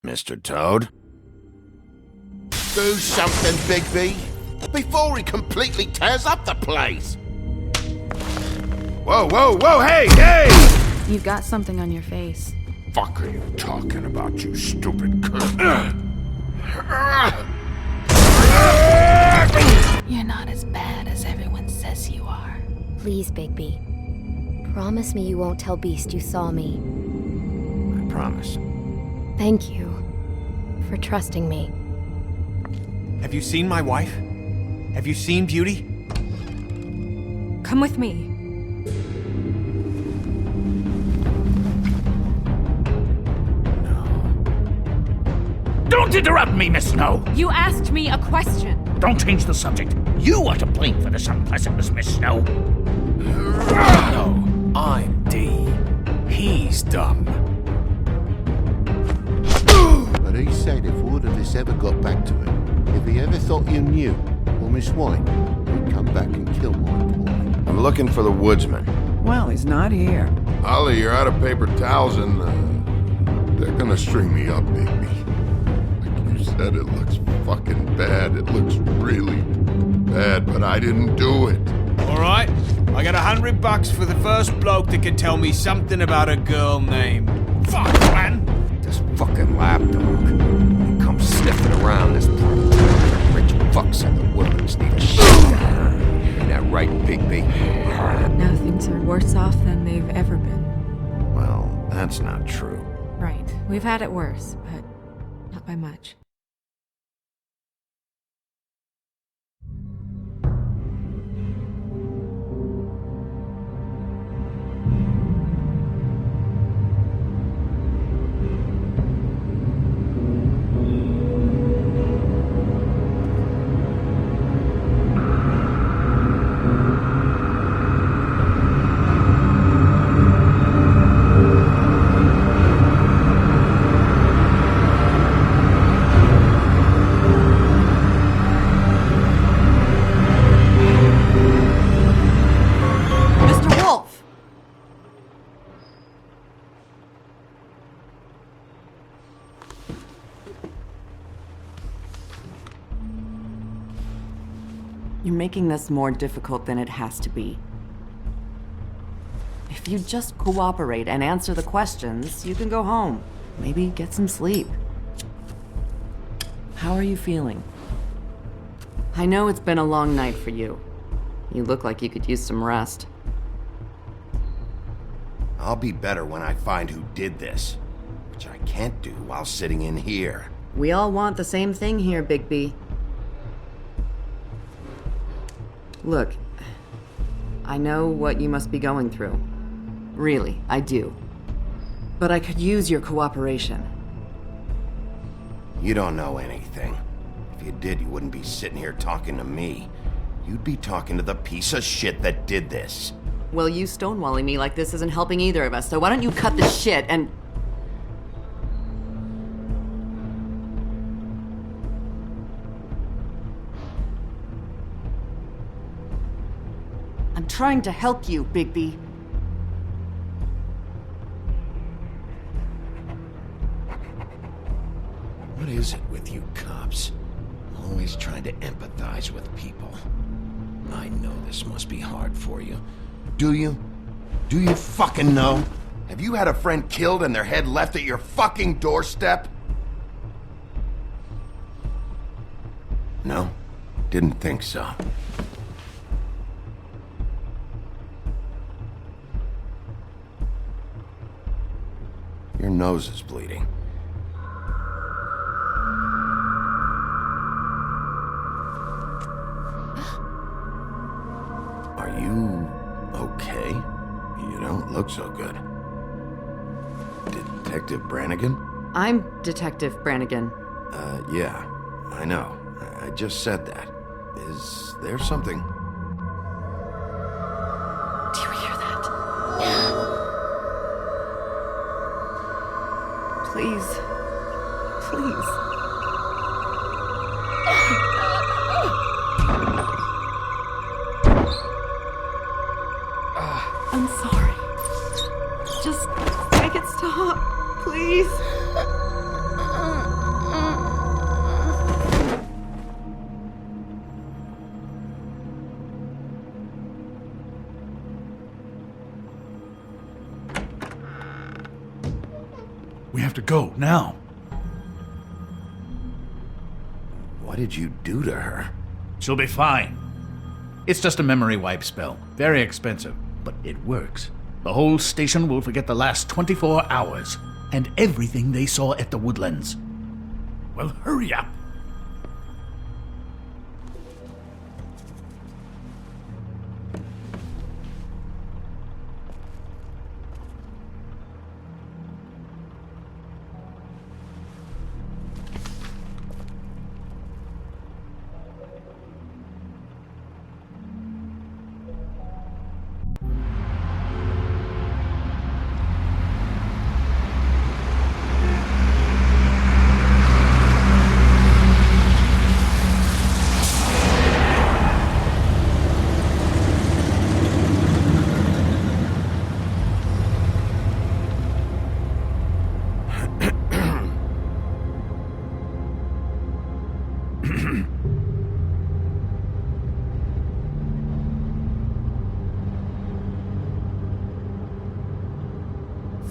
Mr. Toad? Do something, Bigby, before he completely tears up the place! Whoa, whoa, whoa, hey, hey! You've got something on your face. Fuck are you talking about, you stupid cunt? You're not as bad as everyone says you are. Please, Bigby. Promise me you won't tell Beast you saw me. I promise. Thank you for trusting me. Have you seen my wife? Have you seen Beauty? Come with me. Don't interrupt me, Miss Snow! You asked me a question. Don't change the subject. You are to blame for this unpleasantness, Miss Snow. No, I'm D. He's dumb. But he said if word of this ever got back to him, if he ever thought you knew, or Miss White, he'd come back and kill my boy. I'm looking for the woodsman. Well, he's not here. Ollie, you're out of paper towels and, they're gonna string me up, Bigby. Like you said, it looks fucking bad. It looks really bad, but I didn't do it. Alright, I got $100 for the first bloke that can tell me something about a girl named... Fuck, man! This fucking lapdog. He comes sniffing around this part of town. Rich fucks in the woods need a shit down. Ain't that right, Bigby? Now things are worse off than they've ever been. Well, that's not true. Right. We've had it worse, but not by much. You're making this more difficult than it has to be. If you just cooperate and answer the questions, you can go home. Maybe get some sleep. How are you feeling? I know it's been a long night for you. You look like you could use some rest. I'll be better when I find who did this, which I can't do while sitting in here. We all want the same thing here, Bigby. Look, I know what you must be going through. Really, I do. But I could use your cooperation. You don't know anything. If you did, you wouldn't be sitting here talking to me. You'd be talking to the piece of shit that did this. Well, you stonewalling me like this isn't helping either of us, so why don't you cut the shit and... I'm trying to help you, Bigby. What is it with you cops? Always trying to empathize with people. I know this must be hard for you. Do you? Do you fucking know? Have you had a friend killed and their head left at your fucking doorstep? No? Didn't think so. Your nose is bleeding. Are you okay? You don't look so good. Detective Brannigan? I'm Detective Brannigan. Yeah, I know. I just said that. Is there something? Do you hear that? Please. Please. I'm sorry. Just make it stop, please. We have to go, now. What did you do to her? She'll be fine. It's just a memory wipe spell. Very expensive, but it works. The whole station will forget the last 24 hours, and everything they saw at the Woodlands. Well, hurry up.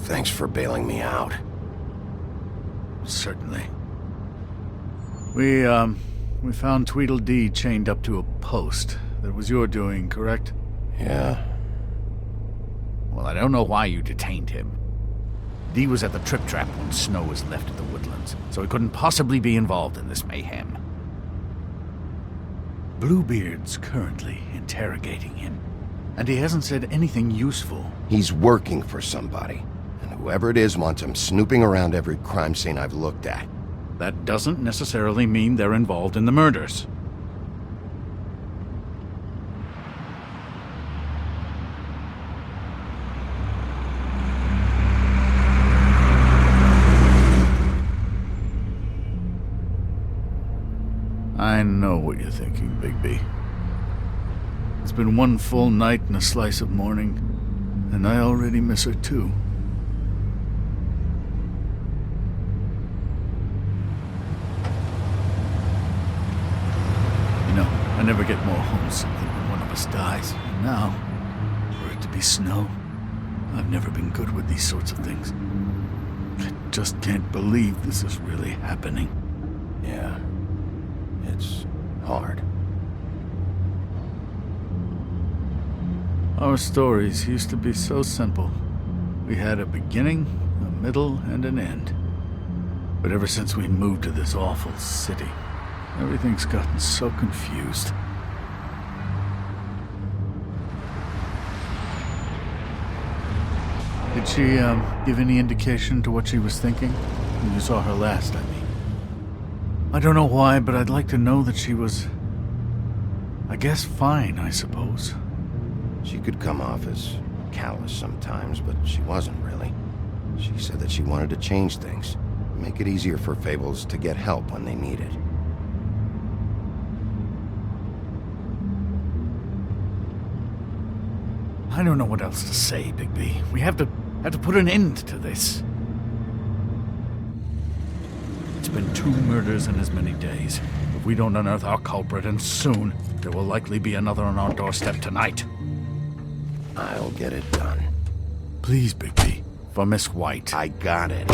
Thanks for bailing me out. Certainly. We found Tweedledee chained up to a post. That was your doing, correct? Yeah. Well, I don't know why you detained him. Dee was at the Trip Trap when Snow was left at the Woodlands, so he couldn't possibly be involved in this mayhem. Bluebeard's currently interrogating him, and he hasn't said anything useful. He's working for somebody, and whoever it is wants him snooping around every crime scene I've looked at. That doesn't necessarily mean they're involved in the murders. I know what you're thinking, Bigby. It's been one full night and a slice of morning, and I already miss her too. You know, I never get more homesick than when one of us dies. And now, for it to be Snow, I've never been good with these sorts of things. I just can't believe this is really happening. Yeah. It's hard. Our stories used to be so simple. We had a beginning, a middle, and an end. But ever since we moved to this awful city, everything's gotten so confused. Did she, give any indication to what she was thinking? When you saw her last, I mean. I don't know why, but I'd like to know that she was, I guess, fine, I suppose. She could come off as callous sometimes, but she wasn't really. She said that she wanted to change things, make it easier for Fables to get help when they need it. I don't know what else to say, Bigby. We have to put an end to this. It's been 2 murders in as many days. If we don't unearth our culprit, and soon, there will likely be another on our doorstep tonight. I'll get it done. Please, Bigby. For Miss White. I got it.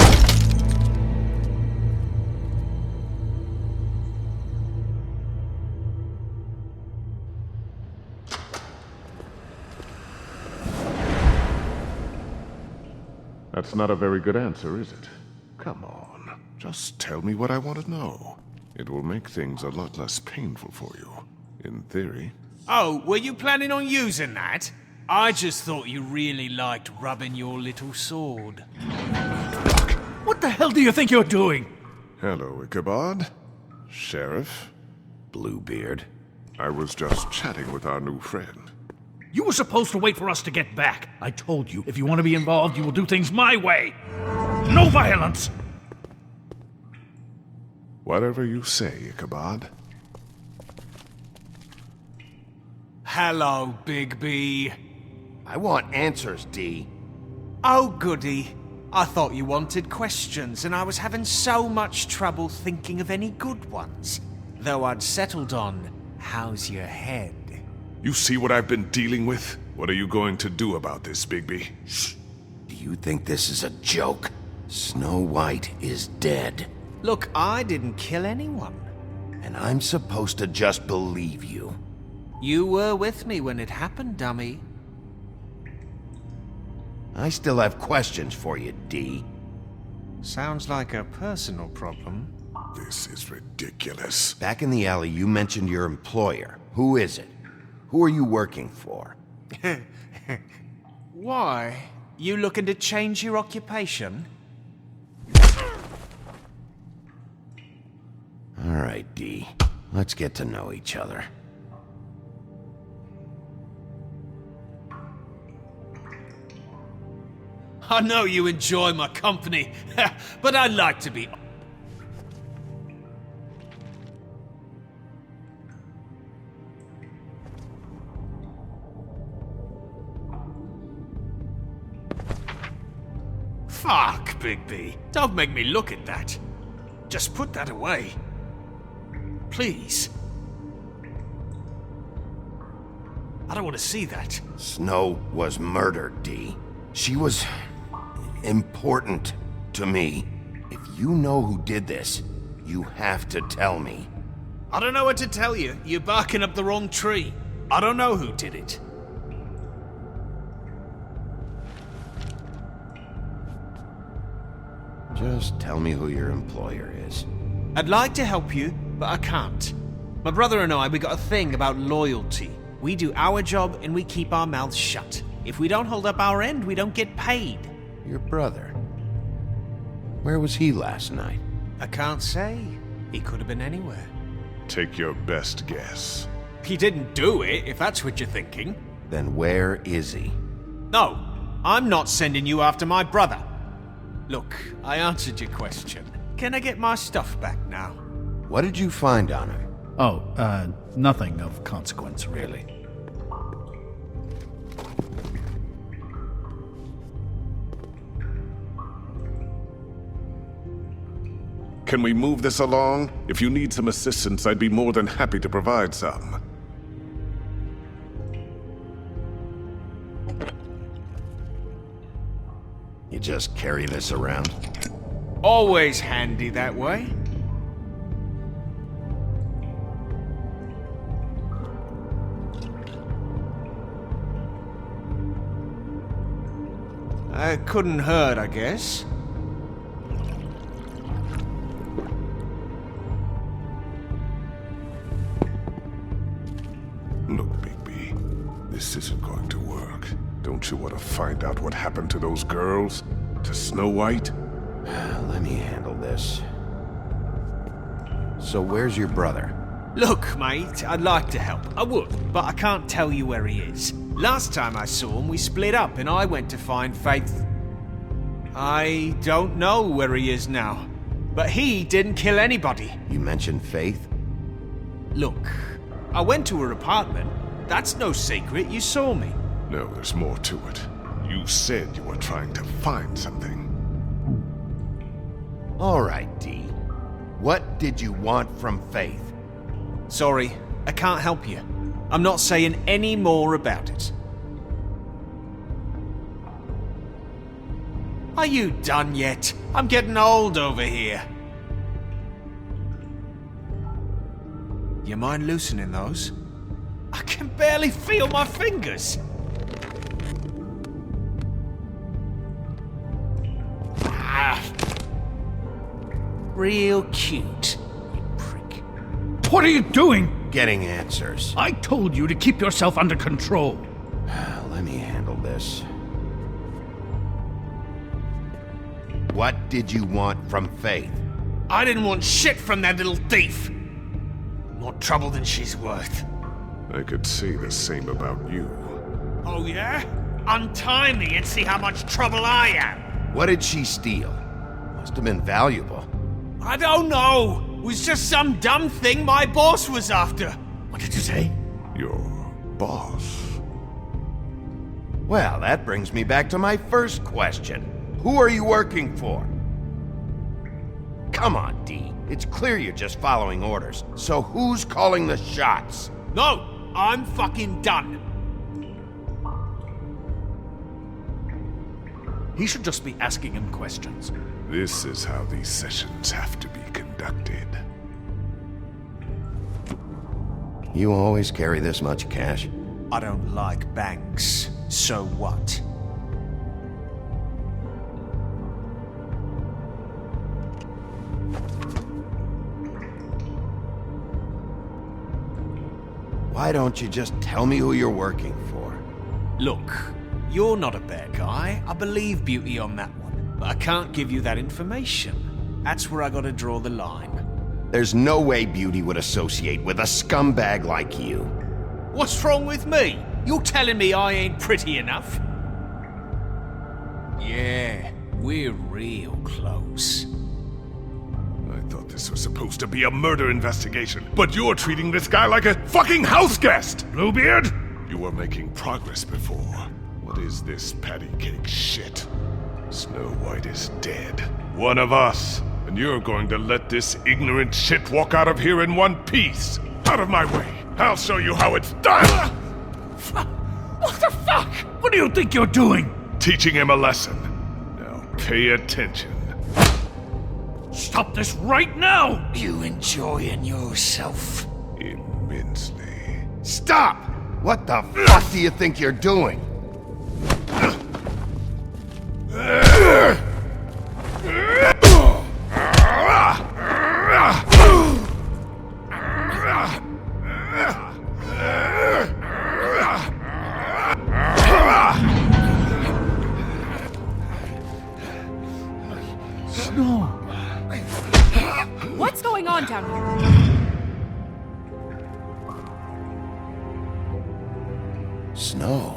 That's not a very good answer, is it? Come on. Just tell me what I want to know. It will make things a lot less painful for you. In theory. Oh, were you planning on using that? I just thought you really liked rubbing your little sword. What the hell do you think you're doing? Hello, Ichabod. Sheriff. Bluebeard. I was just chatting with our new friend. You were supposed to wait for us to get back. I told you, if you want to be involved, you will do things my way. No violence! Whatever you say, Ichabod. Hello, Bigby. I want answers, D. Oh, goody. I thought you wanted questions, and I was having so much trouble thinking of any good ones. Though I'd settled on, how's your head? You see what I've been dealing with? What are you going to do about this, Bigby? Shh. Do you think this is a joke? Snow White is dead. Look, I didn't kill anyone. And I'm supposed to just believe you. You were with me when it happened, dummy. I still have questions for you, D. Sounds like a personal problem. This is ridiculous. Back in the alley, you mentioned your employer. Who is it? Who are you working for? Why? You looking to change your occupation? All right, D. Let's get to know each other. I know you enjoy my company, but I'd like to be... Fuck, Bigby. Don't make me look at that. Just put that away. Please. I don't want to see that. Snow was murdered, D. She was important to me. If you know who did this, you have to tell me. I don't know what to tell you. You're barking up the wrong tree. I don't know who did it. Just tell me who your employer is. I'd like to help you, but I can't. My brother and I, we got a thing about loyalty. We do our job and we keep our mouths shut. If we don't hold up our end, we don't get paid. Your brother? Where was he last night? I can't say. He could have been anywhere. Take your best guess. He didn't do it, if that's what you're thinking. Then where is he? No, I'm not sending you after my brother. Look, I answered your question. Can I get my stuff back now? What did you find on him? Oh, nothing of consequence, really. Can we move this along? If you need some assistance, I'd be more than happy to provide some. You just carry this around? Always handy that way. Couldn't hurt, I guess. Look, Bigby, this isn't going to work. Don't you want to find out what happened to those girls? To Snow White? Let me handle this. So where's your brother? Look, mate, I'd like to help. I would, but I can't tell you where he is. Last time I saw him, we split up and I went to find Faith. I don't know where he is now, but he didn't kill anybody. You mentioned Faith? Look, I went to her apartment. That's no secret, you saw me. No, there's more to it. You said you were trying to find something. All right, D. What did you want from Faith? Sorry, I can't help you. I'm not saying any more about it. Are you done yet? I'm getting old over here. You mind loosening those? I can barely feel my fingers. Ah. Real cute, you prick. What are you doing? Getting answers. I told you to keep yourself under control. Let me handle this. What did you want from Faith? I didn't want shit from that little thief. More trouble than she's worth. I could say the same about you. Oh yeah? Untie me and see how much trouble I am. What did she steal? Must have been valuable. I don't know. It was just some dumb thing my boss was after. What did you say? Your boss. Well, that brings me back to my first question. Who are you working for? Come on, D. It's clear you're just following orders. So who's calling the shots? No, I'm fucking done. He should just be asking him questions. This is how these sessions have to be conducted. You always carry this much cash? I don't like banks. So what? Why don't you just tell me who you're working for? Look, you're not a bad guy. I believe Beauty on that one. But I can't give you that information. That's where I gotta draw the line. There's no way Beauty would associate with a scumbag like you. What's wrong with me? You're telling me I ain't pretty enough? Yeah, we're real close. I thought this was supposed to be a murder investigation, but you're treating this guy like a fucking house guest, Bluebeard! You were making progress before. What is this patty cake shit? Snow White is dead. One of us. And you're going to let this ignorant shit walk out of here in one piece. Out of my way. I'll show you how it's done! What the fuck? What do you think you're doing? Teaching him a lesson. Now pay attention. Stop this right now! You enjoying yourself? Immensely. Stop! What the fuck do you think you're doing? What's going on down here? Snow.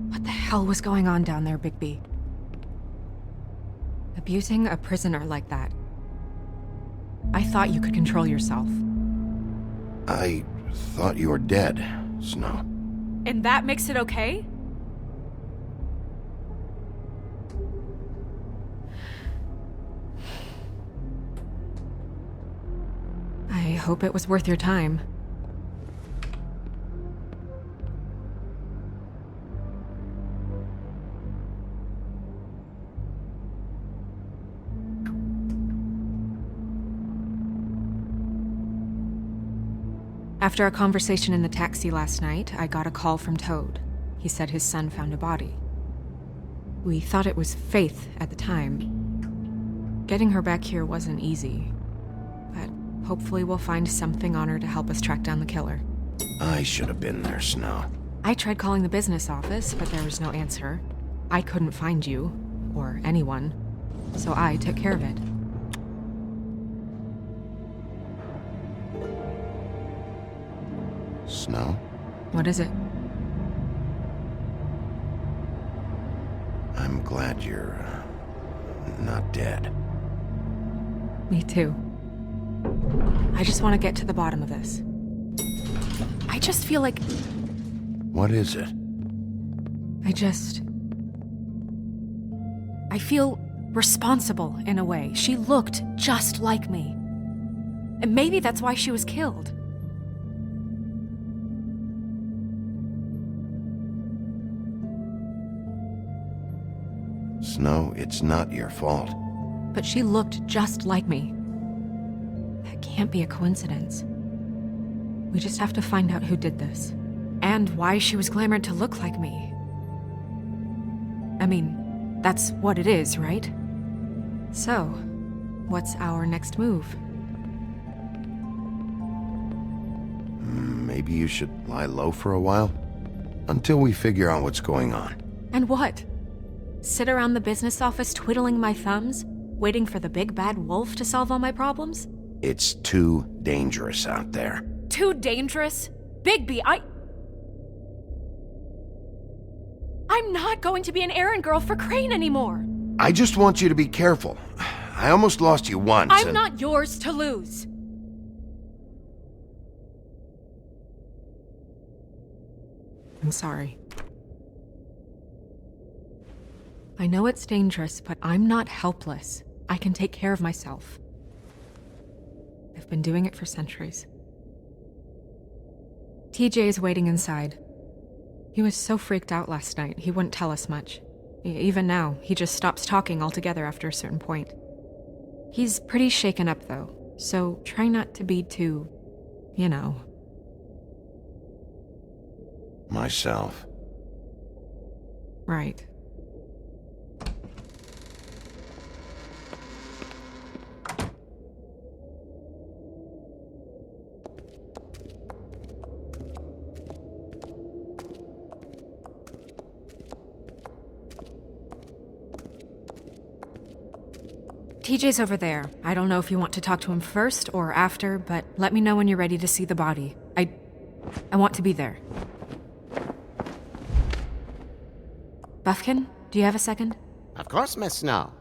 What the hell was going on down there, Bigby? Abusing a prisoner like that. I thought you could control yourself. I thought you were dead, Snow. And that makes it okay? I hope it was worth your time. After our conversation in the taxi last night, I got a call from Toad. He said his son found a body. We thought it was Faith at the time. Getting her back here wasn't easy, but hopefully we'll find something on her to help us track down the killer. I should have been there, Snow. I tried calling the business office, but there was no answer. I couldn't find you, or anyone, so I took care of it. Snow? What is it? I'm glad you're not dead. Me too. I just want to get to the bottom of this. I just feel like... What is it? I feel responsible in a way. She looked just like me. And maybe that's why she was killed. Snow, it's not your fault. But she looked just like me. That can't be a coincidence. We just have to find out who did this. And why she was glamored to look like me. I mean, that's what it is, right? So, what's our next move? Maybe you should lie low for a while? Until we figure out what's going on. And what? Sit around the business office twiddling my thumbs, waiting for the big bad wolf to solve all my problems? It's too dangerous out there. Too dangerous? Bigby, I'm not going to be an errand girl for Crane anymore. I just want you to be careful. I almost lost you once. I'm not yours to lose. I'm sorry. I know it's dangerous, but I'm not helpless. I can take care of myself. I've been doing it for centuries. TJ is waiting inside. He was so freaked out last night, he wouldn't tell us much. Even now, he just stops talking altogether after a certain point. He's pretty shaken up, though, so try not to be too, you know. Myself. Right. TJ's over there. I don't know if you want to talk to him first or after, but let me know when you're ready to see the body. I want to be there. Buffkin, do you have a second? Of course, Miss Snow.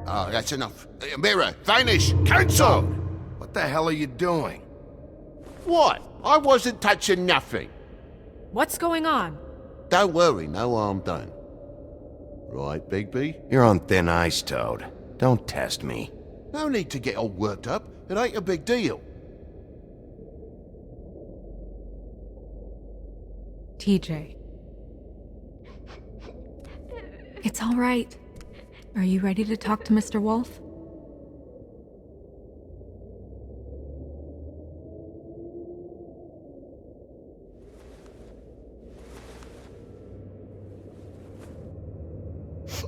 Oh, that's enough. Mirror, vanish, cancel! What the hell are you doing? What? I wasn't touching nothing. What's going on? Don't worry, no harm done. Right, Bigby? You're on thin ice, Toad. Don't test me. No need to get all worked up. It ain't a big deal. TJ. It's all right. Are you ready to talk to Mr. Wolf?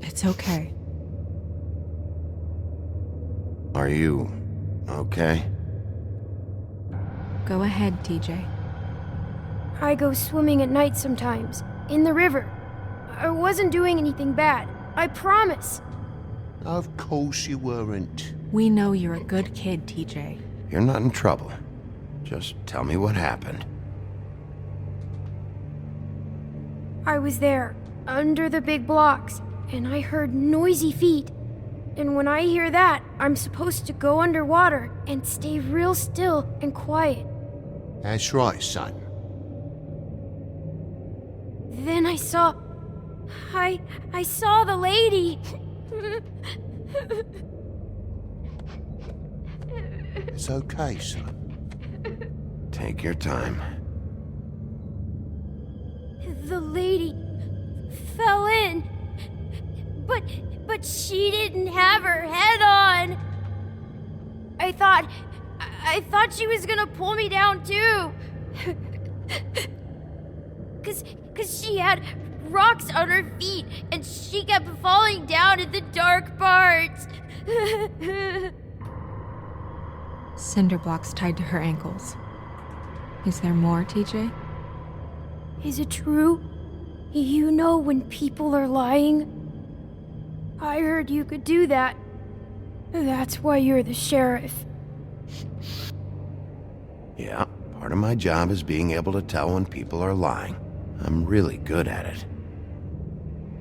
It's okay. Are you okay? Go ahead, TJ. I go swimming at night sometimes, in the river. I wasn't doing anything bad, I promise. Of course you weren't. We know you're a good kid, TJ. You're not in trouble. Just tell me what happened. I was there, under the big blocks, and I heard noisy feet. And when I hear that, I'm supposed to go underwater and stay real still and quiet. That's right, son. Then I saw the lady. It's okay, son. Take your time. The lady fell in. But she didn't have her head on. I thought she was gonna pull me down too. Cause she had rocks on her feet and she kept falling down in the dark parts. Cinder blocks tied to her ankles. Is there more, TJ? Is it true? You know when people are lying? I heard you could do that. That's why you're the sheriff. Yeah, part of my job is being able to tell when people are lying. I'm really good at it.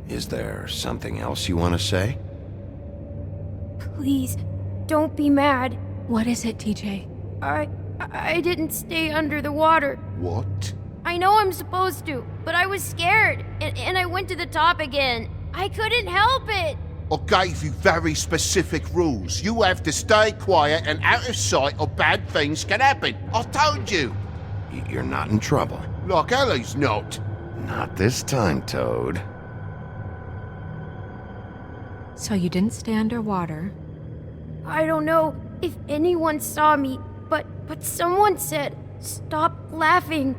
Is there something else you want to say? Please, don't be mad. What is it, TJ? I didn't stay under the water. What? I know I'm supposed to, but I was scared, and I went to the top again. I couldn't help it. I gave you very specific rules. You have to stay quiet and out of sight or bad things can happen. I told you. You're not in trouble. Like Ellie's not. Not this time, Toad. So you didn't stay underwater. I don't know if anyone saw me, but someone said, "Stop laughing."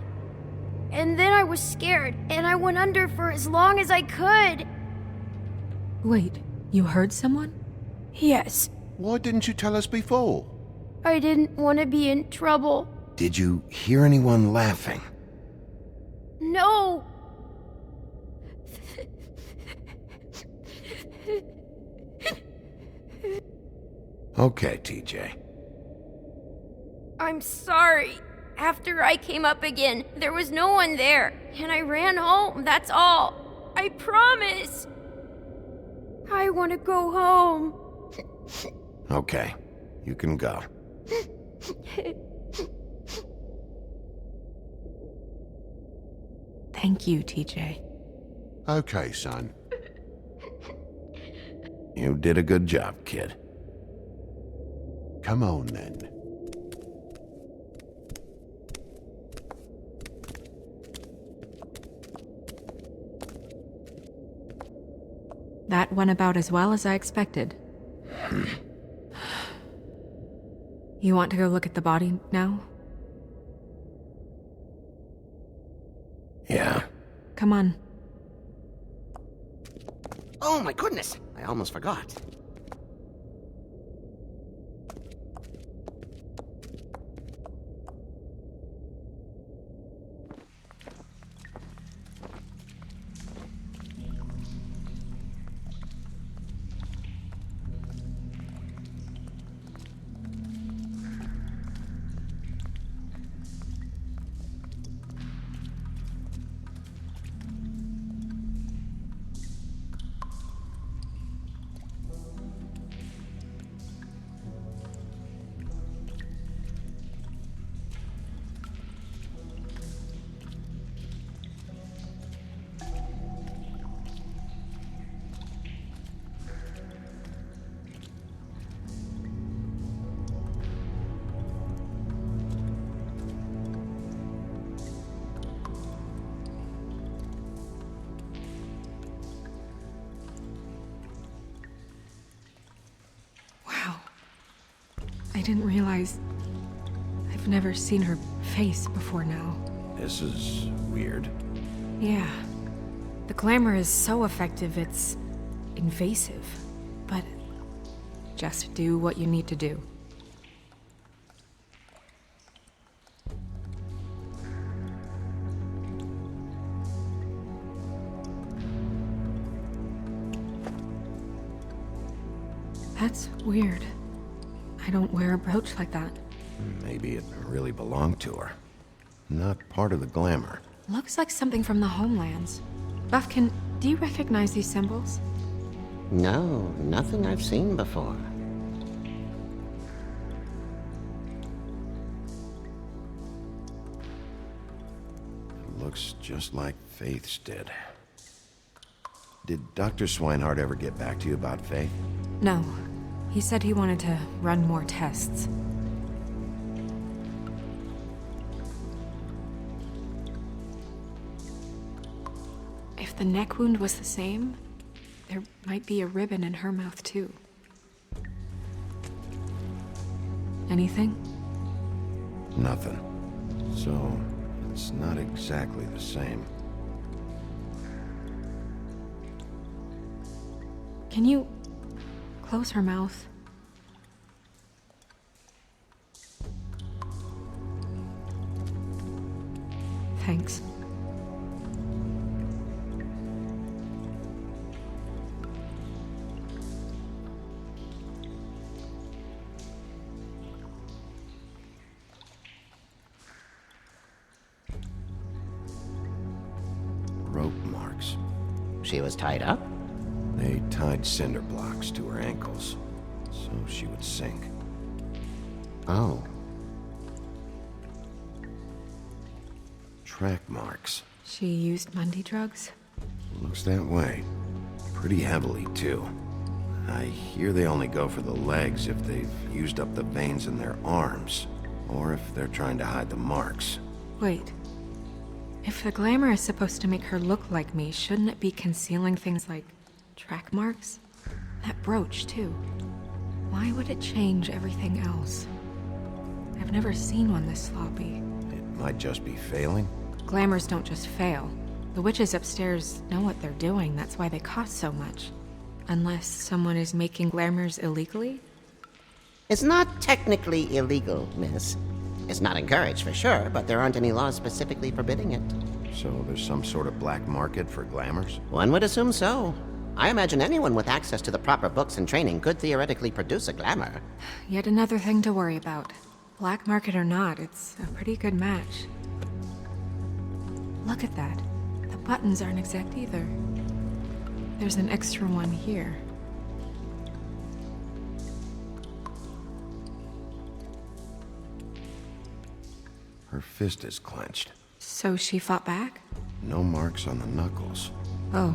And then I was scared, and I went under for as long as I could. Wait, you heard someone? Yes, Why didn't you tell us before? I didn't want to be in trouble. Did you hear anyone laughing? No! Okay, TJ. I'm sorry. After I came up again, there was no one there, and I ran home, that's all. I promise. I want to go home. Okay, you can go. Thank you, TJ. Okay, son. You did a good job, kid. Come on, then. That went about as well as I expected. You want to go look at the body now? Yeah. Come on. Oh my goodness, I almost forgot. I didn't realize... I've never seen her face before now. This is weird. Yeah. The glamour is so effective, it's invasive. But just do what you need to do. That's weird. I don't wear a brooch like that. Maybe it really belonged to her. Not part of the glamour. Looks like something from the homelands. Buffkin, do you recognize these symbols? No, nothing I've seen before. It looks just like Faith's did. Did Dr. Swinehart ever get back to you about Faith? No. He said he wanted to run more tests. If the neck wound was the same, there might be a ribbon in her mouth too. Anything? Nothing. So, it's not exactly the same. Can you close her mouth? Thanks. Rope marks. She was tied up? They tied cinder blocks to her ankles. So she would sink. Oh, Track marks. She used Mundy drugs? Looks that way. Pretty heavily, too. I hear they only go for the legs if they've used up the veins in their arms, or if they're trying to hide the marks. Wait. If the glamour is supposed to make her look like me, shouldn't it be concealing things like track marks? That brooch, too. Why would it change everything else? I've never seen one this sloppy. It might just be failing. Glamours don't just fail. The witches upstairs know what they're doing, that's why they cost so much. Unless someone is making glamours illegally? it's not technically illegal, miss. It's not encouraged for sure, but there aren't any laws specifically forbidding it. So there's some sort of black market for glamours? One would assume so. I imagine anyone with access to the proper books and training could theoretically produce a glamour. Yet another thing to worry about. Black market or not, it's a pretty good match. Look at that. The buttons aren't exact either. There's an extra one here. Her fist is clenched. So she fought back? No marks on the knuckles. Oh,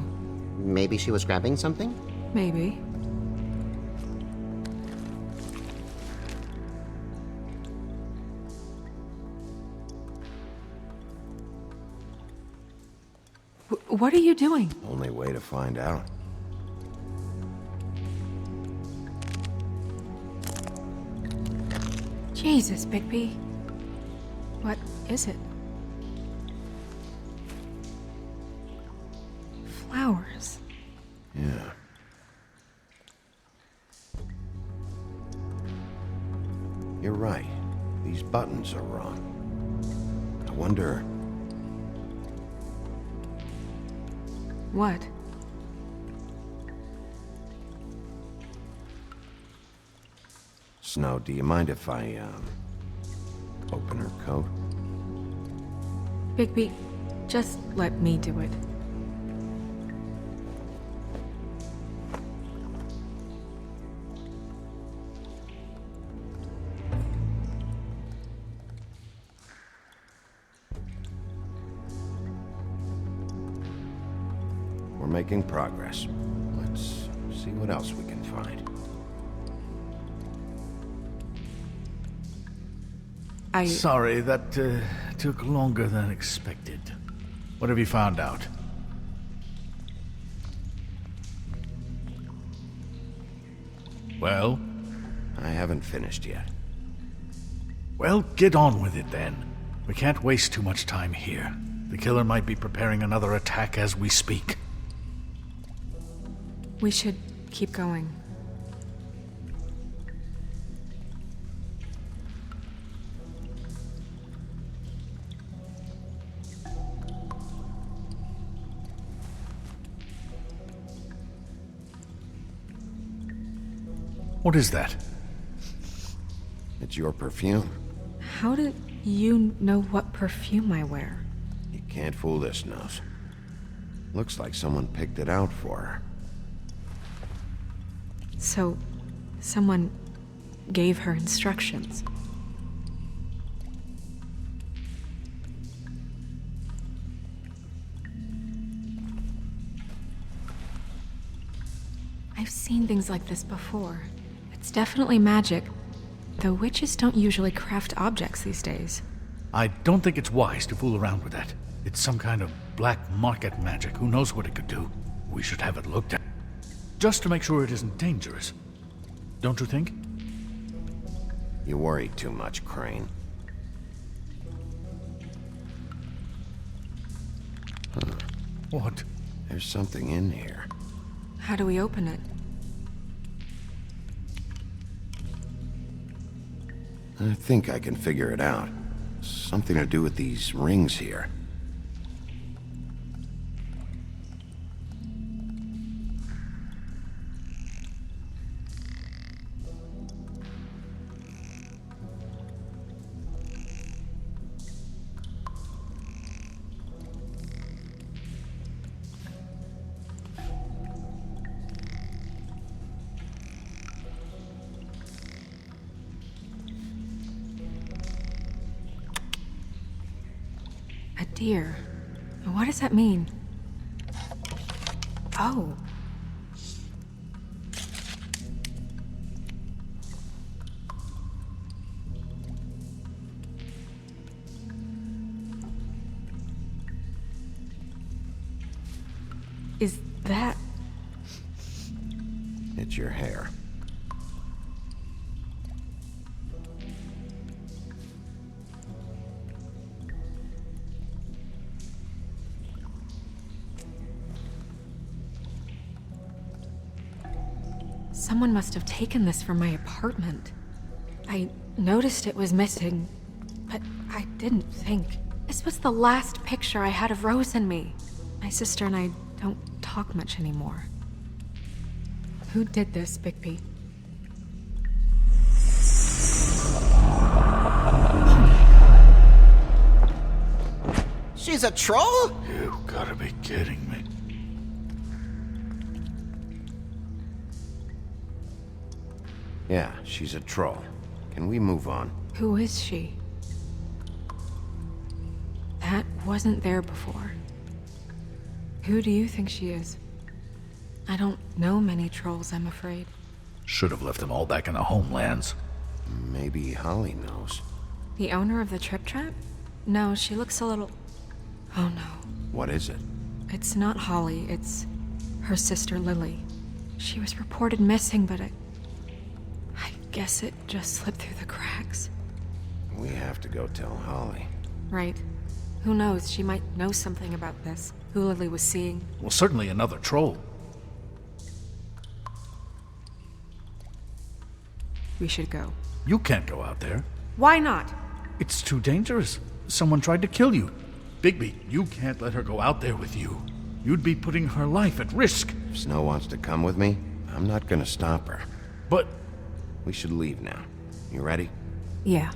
Maybe she was grabbing something? maybe. What are you doing? Only way to find out. Jesus, Bigby. What is it? Flowers. Yeah. You're right. These buttons are wrong. I wonder... What? Snow, do you mind if I, open her coat? Bigby, just let me do it. We're making progress. Let's see what else we can find. Sorry, that took longer than expected. What have you found out? Well? I haven't finished yet. Well, get on with it then. We can't waste too much time here. The killer might be preparing another attack as we speak. We should keep going. What is that? It's your perfume. How do you know what perfume I wear? You can't fool this nose. Looks like someone picked it out for her. So, someone gave her instructions. I've seen things like this before. It's definitely magic, though witches don't usually craft objects these days. I don't think it's wise to fool around with that. It's some kind of black market magic. Who knows what it could do? We should have it looked at. Just to make sure it isn't dangerous. Don't you think? You worry too much, Crane. Huh. What? There's something in here. How do we open it? I think I can figure it out. Something to do with these rings here. deer. What does that mean? Oh. Is that... It's your hair. Someone must have taken this from my apartment. I noticed it was missing, but I didn't think. This was the last picture I had of Rose and me. My sister and I don't talk much anymore. Who did this, Bigby? She's a troll? You gotta be kidding me. Yeah, she's a troll. Can we move on? Who is she? That wasn't there before. Who do you think she is? I don't know many trolls, I'm afraid. Should have left them all back in the homelands. Maybe Holly knows. The owner of the Trip Trap? No, she looks a little... Oh no. What is it? It's not Holly, it's her sister Lily. She was reported missing, but I guess it just slipped through the cracks. We have to go tell Holly. Right. Who knows, she might know something about this. Who Lily was seeing. Well, certainly another troll. We should go. You can't go out there. Why not? It's too dangerous. Someone tried to kill you. Bigby, you can't let her go out there with you. You'd be putting her life at risk. If Snow wants to come with me, I'm not gonna stop her. But... We should leave now. You ready? Yeah.